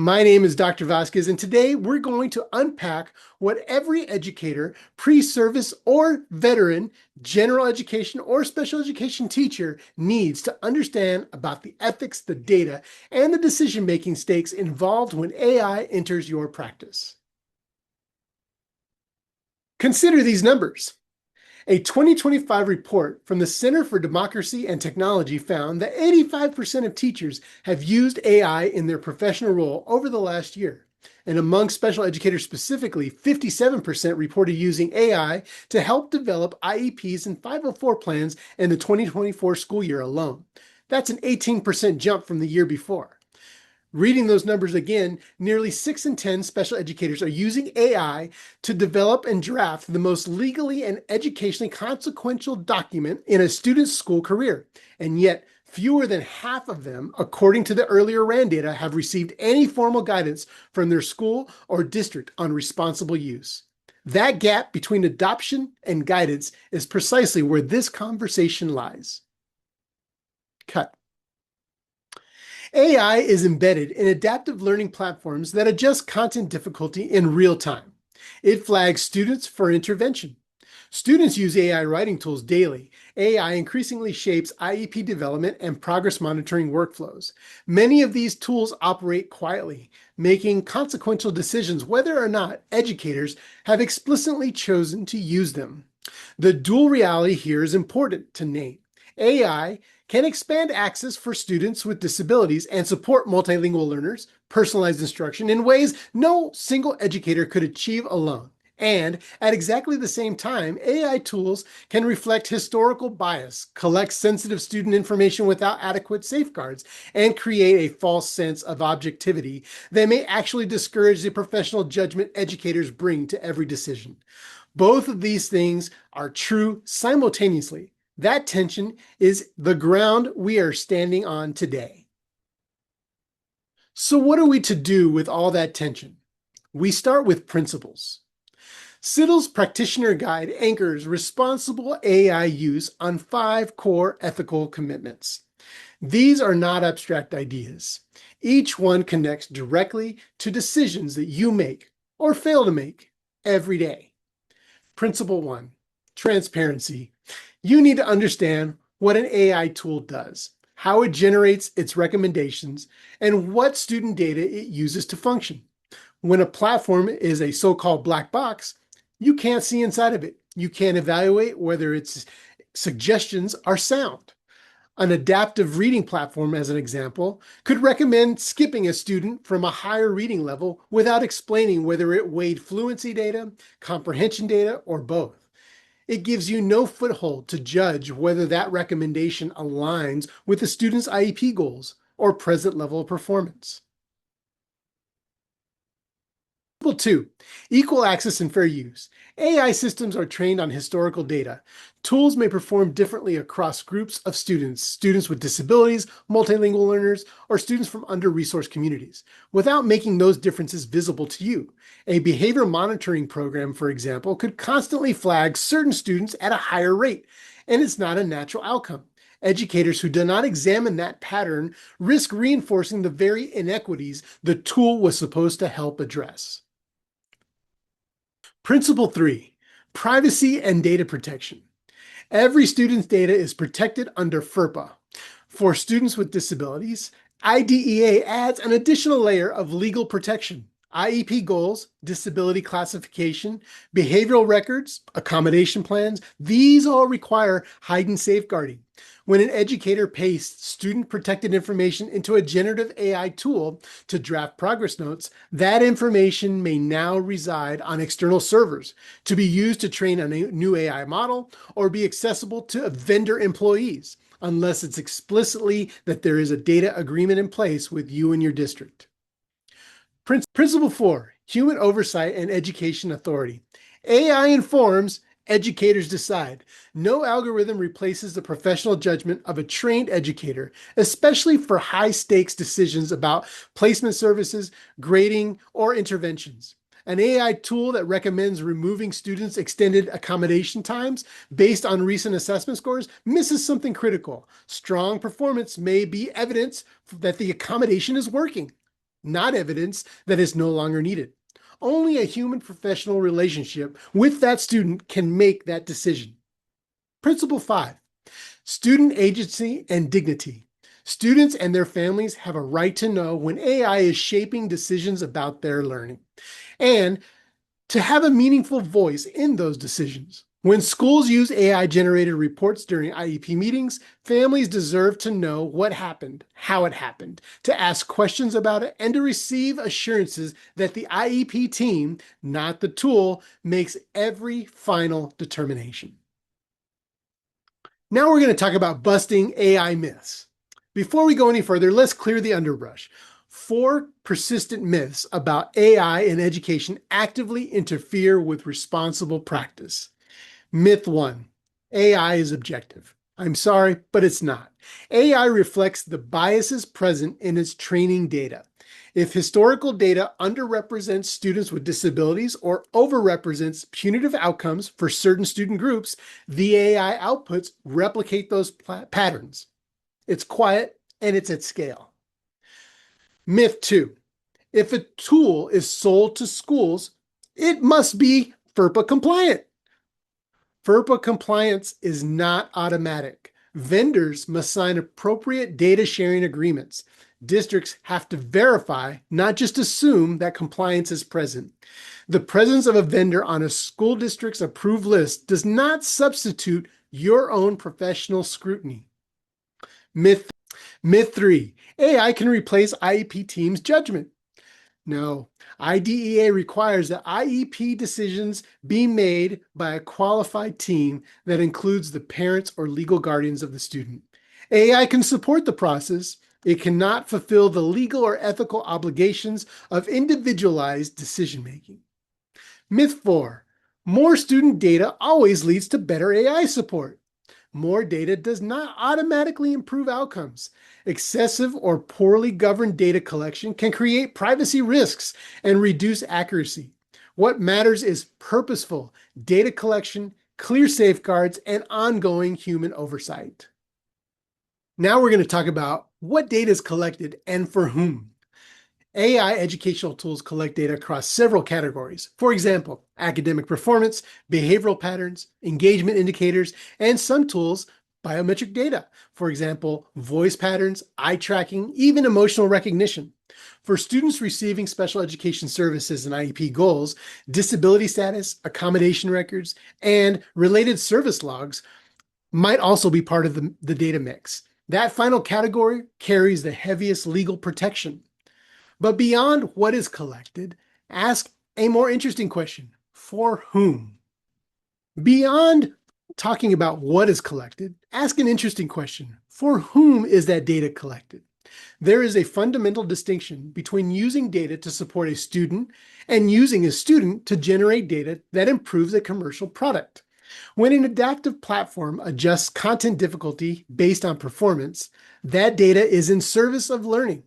My name is Dr. Vasquez, and today we're going to unpack what every educator, pre-service or veteran, general education or special education teacher needs to understand about the ethics, the data, and the decision-making stakes involved when AI enters your practice. Consider these numbers. A 2025 report from the Center for Democracy and Technology found that 85% of teachers have used AI in their professional role over the last year. And among special educators specifically, 57% reported using AI to help develop IEPs and 504 plans in the 2024 school year alone. That's an 18% jump from the year before. Reading those numbers again, nearly 6 in 10 special educators are using AI to develop and draft the most legally and educationally consequential document in a student's school career. And yet, fewer than half of them, according to the earlier RAND data, have received any formal guidance from their school or district on responsible use. That gap between adoption and guidance is precisely where this conversation lies. Cut. AI is embedded in adaptive learning platforms that adjust content difficulty in real time. It flags students for intervention. Students use AI writing tools daily. AI increasingly shapes IEP development and progress monitoring workflows. Many of these tools operate quietly, making consequential decisions whether or not educators have explicitly chosen to use them. The dual reality here is important to name. AI can expand access for students with disabilities and support multilingual learners, personalized instruction in ways no single educator could achieve alone. And at exactly the same time, AI tools can reflect historical bias, collect sensitive student information without adequate safeguards, and create a false sense of objectivity that may actually discourage the professional judgment educators bring to every decision. Both of these things are true simultaneously. That tension is the ground we are standing on today. So what are we to do with all that tension? We start with principles. CITL's practitioner guide anchors responsible AI use on 5 core ethical commitments. These are not abstract ideas. Each one connects directly to decisions that you make or fail to make every day. Principle 1, transparency. You need to understand what an AI tool does, how it generates its recommendations, and what student data it uses to function. When a platform is a so-called black box, you can't see inside of it. You can't evaluate whether its suggestions are sound. An adaptive reading platform, as an example, could recommend skipping a student from a higher reading level without explaining whether it weighed fluency data, comprehension data, or both. It gives you no foothold to judge whether that recommendation aligns with the student's IEP goals or present level of performance. Principle 2, equal access and fair use. AI systems are trained on historical data. Tools may perform differently across groups of students with disabilities, multilingual learners, or students from under-resourced communities, without making those differences visible to you. A behavior monitoring program, for example, could constantly flag certain students at a higher rate, and it's not a natural outcome. Educators who do not examine that pattern risk reinforcing the very inequities the tool was supposed to help address. Principle 3, privacy and data protection. Every student's data is protected under FERPA. For students with disabilities, IDEA adds an additional layer of legal protection. IEP goals, disability classification, behavioral records, accommodation plans, these all require heightened safeguarding. When an educator pastes student-protected information into a generative AI tool to draft progress notes, that information may now reside on external servers to be used to train a new AI model or be accessible to vendor employees, unless it's explicitly that there is a data agreement in place with you and your district. Principle 4, human oversight and education authority. AI informs, educators decide. No algorithm replaces the professional judgment of a trained educator, especially for high-stakes decisions about placement services, grading, or interventions. An AI tool that recommends removing students' extended accommodation times based on recent assessment scores misses something critical. Strong performance may be evidence that the accommodation is working. not evidence that is no longer needed. Only a human professional relationship with that student can make that decision. Principle 5, student agency and dignity. Students and their families have a right to know when AI is shaping decisions about their learning, and to have a meaningful voice in those decisions. When schools use AI-generated reports during IEP meetings, families deserve to know what happened, how it happened, to ask questions about it, and to receive assurances that the IEP team, not the tool, makes every final determination. Now we're going to talk about busting AI myths. Before we go any further, let's clear the underbrush. 4 persistent myths about AI in education actively interfere with responsible practice. Myth 1, AI is objective. I'm sorry, but it's not. AI reflects the biases present in its training data. If historical data underrepresents students with disabilities or overrepresents punitive outcomes for certain student groups, the AI outputs replicate those patterns. It's quiet and it's at scale. Myth 2, if a tool is sold to schools, it must be FERPA compliant. FERPA compliance is not automatic. Vendors must sign appropriate data sharing agreements. Districts have to verify, not just assume, that compliance is present. The presence of a vendor on a school district's approved list does not substitute your own professional scrutiny. Myth 3, AI can replace IEP teams' judgment. No, IDEA requires that IEP decisions be made by a qualified team that includes the parents or legal guardians of the student. AI can support the process. It cannot fulfill the legal or ethical obligations of individualized decision-making. Myth 4, more student data always leads to better AI support. More data does not automatically improve outcomes. Excessive or poorly governed data collection can create privacy risks and reduce accuracy. What matters is purposeful data collection, clear safeguards, and ongoing human oversight. Now we're going to talk about what data is collected and for whom. AI educational tools collect data across several categories. For example, academic performance, behavioral patterns, engagement indicators, and some tools, biometric data. For example, voice patterns, eye tracking, even emotional recognition. For students receiving special education services and IEP goals, disability status, accommodation records, and related service logs might also be part of the data mix. That final category carries the heaviest legal protection. But beyond what is collected, ask a more interesting question: for whom? Beyond talking about what is collected, ask an interesting question: for whom is that data collected? There is a fundamental distinction between using data to support a student and using a student to generate data that improves a commercial product. When an adaptive platform adjusts content difficulty based on performance, that data is in service of learning.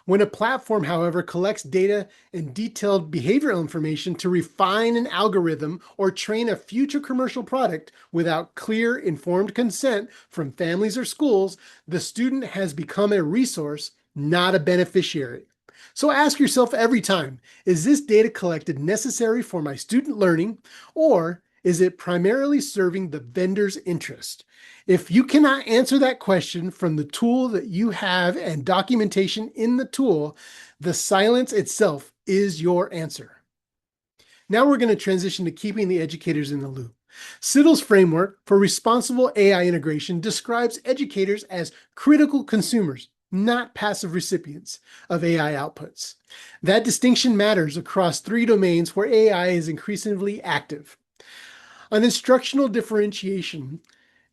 When a platform, however, collects data and detailed behavioral information to refine an algorithm or train a future commercial product without clear, informed consent from families or schools, the student has become a resource, not a beneficiary. So ask yourself every time, is this data collected necessary for my student learning, or is it primarily serving the vendor's interest? If you cannot answer that question from the tool that you have and documentation in the tool, the silence itself is your answer. Now we're going to transition to keeping the educators in the loop. CITL's framework for responsible AI integration describes educators as critical consumers, not passive recipients of AI outputs. That distinction matters across 3 domains where AI is increasingly active. On instructional differentiation,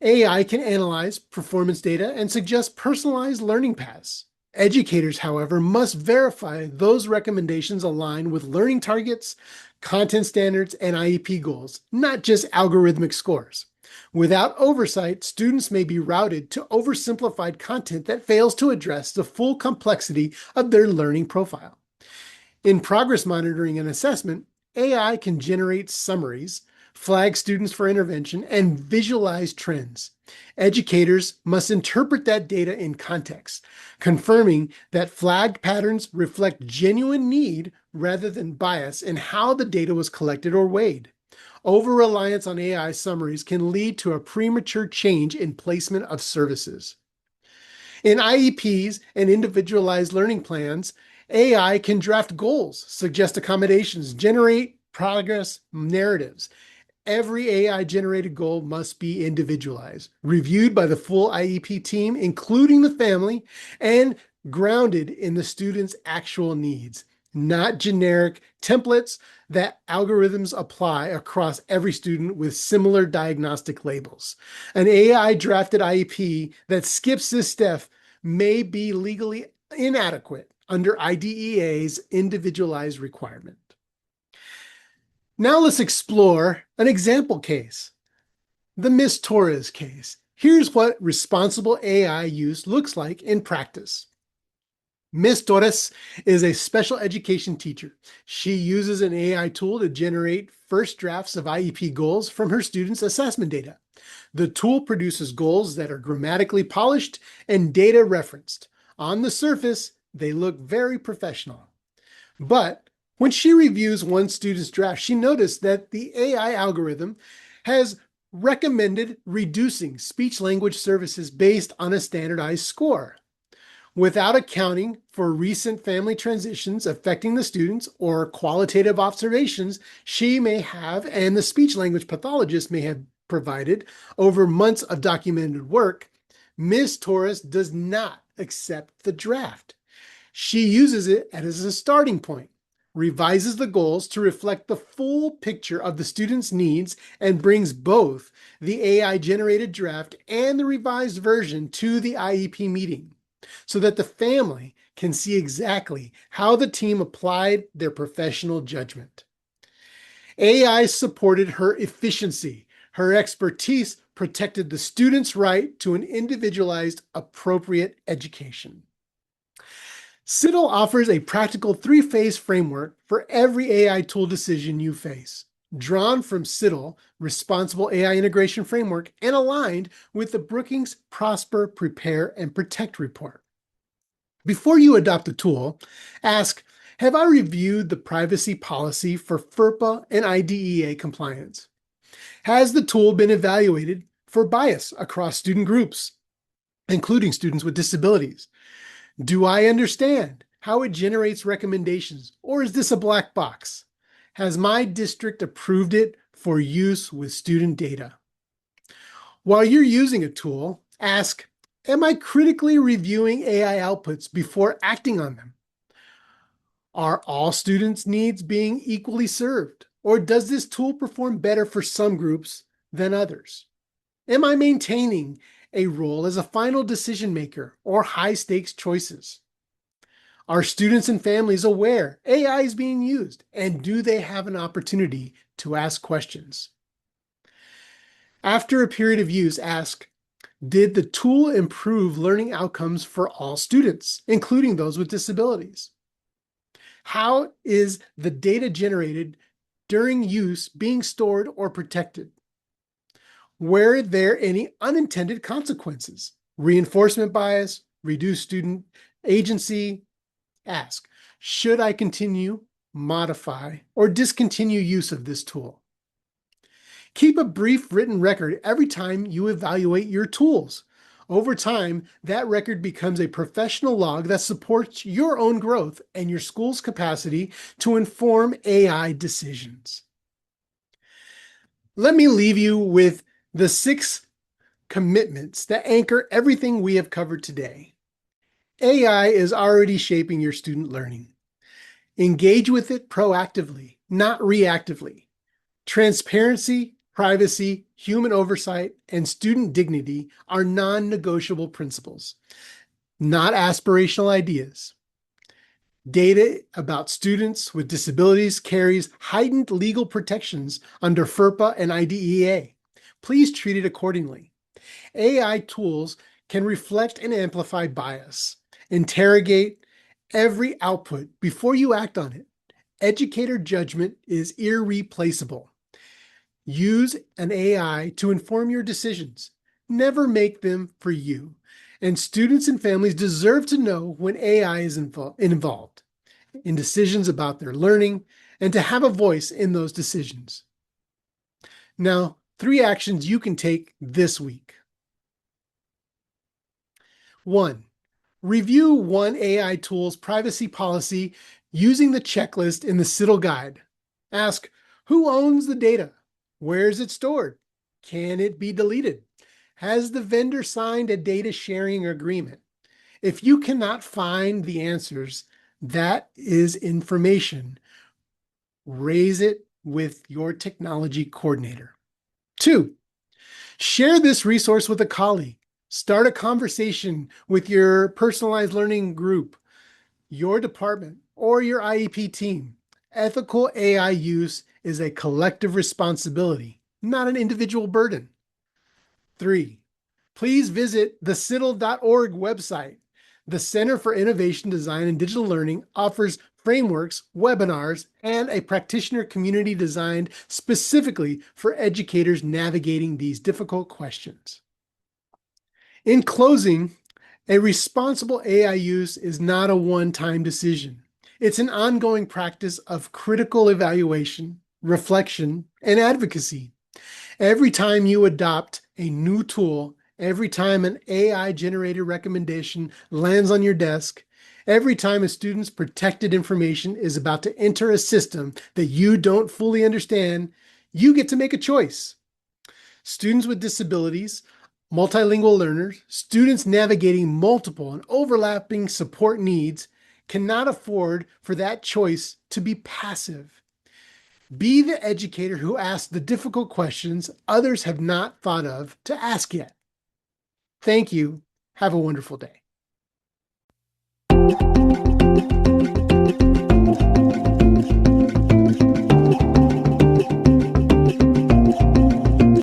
AI can analyze performance data and suggest personalized learning paths. Educators, however, must verify those recommendations align with learning targets, content standards, and IEP goals, not just algorithmic scores. Without oversight, students may be routed to oversimplified content that fails to address the full complexity of their learning profile. In progress monitoring and assessment, AI can generate summaries, flag students for intervention, and visualize trends. Educators must interpret that data in context, confirming that flagged patterns reflect genuine need rather than bias in how the data was collected or weighed. Over-reliance on AI summaries can lead to a premature change in placement of services. In IEPs and individualized learning plans, AI can draft goals, suggest accommodations, generate progress narratives. Every AI-generated goal must be individualized, reviewed by the full IEP team, including the family, and grounded in the student's actual needs, not generic templates that algorithms apply across every student with similar diagnostic labels. An AI-drafted IEP that skips this step may be legally inadequate under IDEA's individualized requirement. Now let's explore an example case, the Miss Torres case. Here's what responsible AI use looks like in practice. Miss Torres is a special education teacher. She uses an AI tool to generate first drafts of IEP goals from her students' assessment data. The tool produces goals that are grammatically polished and data referenced. On the surface, they look very professional. But when she reviews one student's draft, she noticed that the AI algorithm has recommended reducing speech-language services based on a standardized score, without accounting for recent family transitions affecting the students or qualitative observations she may have and the speech-language pathologist may have provided over months of documented work. Ms. Torres does not accept the draft. She uses it as a starting point, revises the goals to reflect the full picture of the student's needs, and brings both the AI-generated draft and the revised version to the IEP meeting so that the family can see exactly how the team applied their professional judgment. AI supported her efficiency. Her expertise protected the student's right to an individualized, appropriate education. CITL offers a practical three-phase framework for every AI tool decision you face, drawn from CITL Responsible AI Integration Framework and aligned with the Brookings Prosper, Prepare, and Protect report. Before you adopt a tool, ask, have I reviewed the privacy policy for FERPA and IDEA compliance? Has the tool been evaluated for bias across student groups, including students with disabilities? Do I understand how it generates recommendations, or is this a black box? Has my district approved it for use with student data? While you're using a tool, ask, am I critically reviewing AI outputs before acting on them? Are all students' needs being equally served, or does this tool perform better for some groups than others? Am I maintaining a role as a final decision maker or high-stakes choices? Are students and families aware AI is being used, and do they have an opportunity to ask questions? After a period of use, ask, did the tool improve learning outcomes for all students, including those with disabilities? How is the data generated during use being stored or protected? Were there any unintended consequences? Reinforcement bias, reduced student agency? Ask, should I continue, modify, or discontinue use of this tool? Keep a brief written record every time you evaluate your tools. Over time, that record becomes a professional log that supports your own growth and your school's capacity to inform AI decisions. Let me leave you with the 6 commitments that anchor everything we have covered today. AI is already shaping your student learning. Engage with it proactively, not reactively. Transparency, privacy, human oversight, and student dignity are non-negotiable principles, not aspirational ideas. Data about students with disabilities carries heightened legal protections under FERPA and IDEA. Please treat it accordingly. AI tools can reflect and amplify bias. Interrogate every output before you act on it. Educator judgment is irreplaceable. Use an AI to inform your decisions. Never make them for you. And students and families deserve to know when AI is involved in decisions about their learning and to have a voice in those decisions. Now, 3 actions you can take this week. 1. Review one AI tool's privacy policy using the checklist in the CITL guide. Ask, who owns the data? Where is it stored? Can it be deleted? Has the vendor signed a data sharing agreement? If you cannot find the answers, that is information. Raise it with your technology coordinator. 2. Share this resource with a colleague. Start a conversation with your personalized learning group, your department, or your IEP team. Ethical AI use is a collective responsibility, not an individual burden. 3. Please visit the CITL.org website. The Center for Innovation, Design, and Digital Learning offers frameworks, webinars, and a practitioner community designed specifically for educators navigating these difficult questions. In closing, a responsible AI use is not a one-time decision. It's an ongoing practice of critical evaluation, reflection, and advocacy. Every time you adopt a new tool, every time an AI-generated recommendation lands on your desk, every time a student's protected information is about to enter a system that you don't fully understand, you get to make a choice. Students with disabilities, multilingual learners, students navigating multiple and overlapping support needs cannot afford for that choice to be passive. Be the educator who asks the difficult questions others have not thought of to ask yet. Thank you. Have a wonderful day.